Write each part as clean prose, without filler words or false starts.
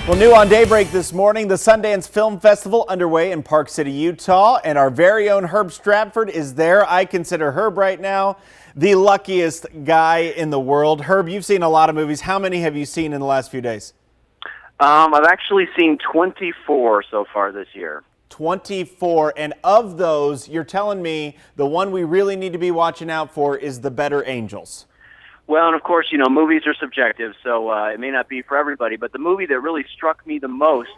Well, new on Daybreak this morning, the Sundance Film Festival underway in Park City, Utah, and our very own Herb Stratford is there. I consider Herb right now the luckiest guy in the world. Herb, you've seen a lot of movies. How many have you seen in the last few days? I've actually seen 24 so far this year. 24, and of those, you're telling me the one we really need to be watching out for is The Better Angels. Well, and of course, you know, movies are subjective, so it may not be for everybody, but the movie that really struck me the most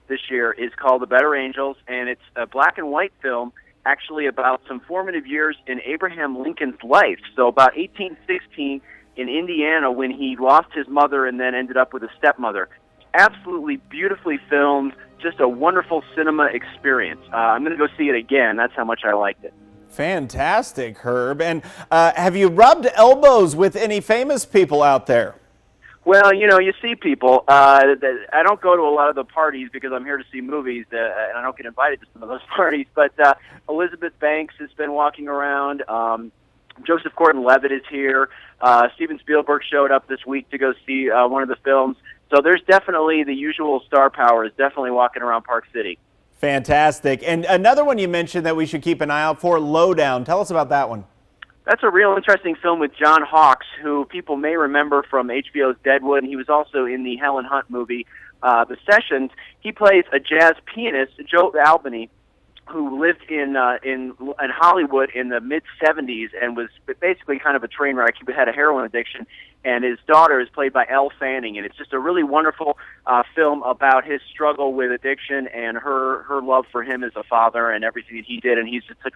this year is called The Better Angels, and it's a black and white film actually about some formative years in Abraham Lincoln's life. So about 1816 in Indiana when he lost his mother and then ended up with a stepmother. Absolutely beautifully filmed, just a wonderful cinema experience. I'm going to go see it again. That's how much I liked it. Fantastic, Herb. And have you rubbed elbows with any famous people out there? Well, you know, you see people. I don't go to a lot of the parties because I'm here to see movies, and I don't get invited to some of those parties. But Elizabeth Banks has been walking around. Joseph Gordon-Levitt is here. Steven Spielberg showed up this week to go see one of the films. So there's definitely the usual star power is definitely walking around Park City. Fantastic. And another one you mentioned that we should keep an eye out for, Lowdown. Tell us about that one. That's a real interesting film with John Hawkes, who people may remember from HBO's Deadwood. He was also in the Helen Hunt movie, The Sessions. He plays a jazz pianist, Joe Albany, who lived in Hollywood in the mid-'70s and was basically kind of a train wreck. He had a heroin addiction, and his daughter is played by Elle Fanning, and it's just a really wonderful film about his struggle with addiction and her love for him as a father and everything that he did, and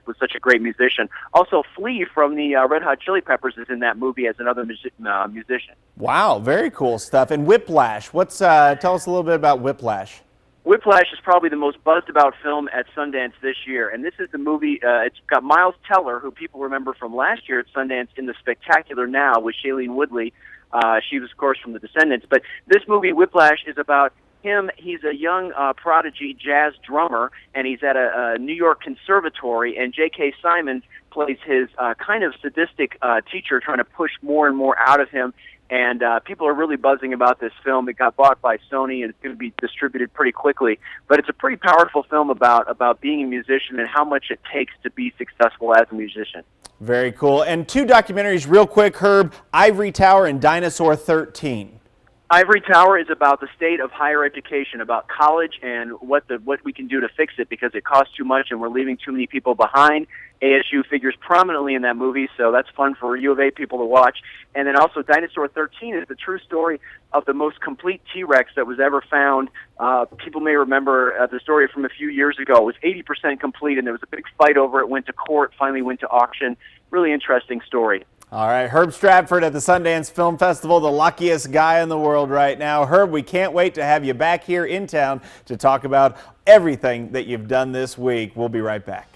was such a great musician. Also, Flea from the Red Hot Chili Peppers is in that movie as another musician. Wow, very cool stuff. And Whiplash, tell us a little bit about Whiplash. Whiplash is probably the most buzzed about film at Sundance this year, and this is the movie, it's got Miles Teller, who people remember from last year at Sundance in The Spectacular Now with Shailene Woodley. She was, of course, from The Descendants. But this movie, Whiplash, is about him. He's a young prodigy jazz drummer, and he's at a New York conservatory, and J.K. Simmons plays his kind of sadistic teacher trying to push more and more out of him. And people are really buzzing about this film. It got bought by Sony, and it's going to be distributed pretty quickly. But it's a pretty powerful film about being a musician and how much it takes to be successful as a musician. Very cool. And two documentaries real quick, Herb, Ivory Tower and Dinosaur 13. Ivory Tower is about the state of higher education, about college and what we can do to fix it because it costs too much and we're leaving too many people behind. ASU figures prominently in that movie, so that's fun for U of A people to watch. And then also Dinosaur 13 is the true story of the most complete T-Rex that was ever found. People may remember the story from a few years ago. It was 80% complete, and there was a big fight over it, went to court, finally went to auction. Really interesting story. All right, Herb Stratford at the Sundance Film Festival, the luckiest guy in the world right now. Herb, we can't wait to have you back here in town to talk about everything that you've done this week. We'll be right back.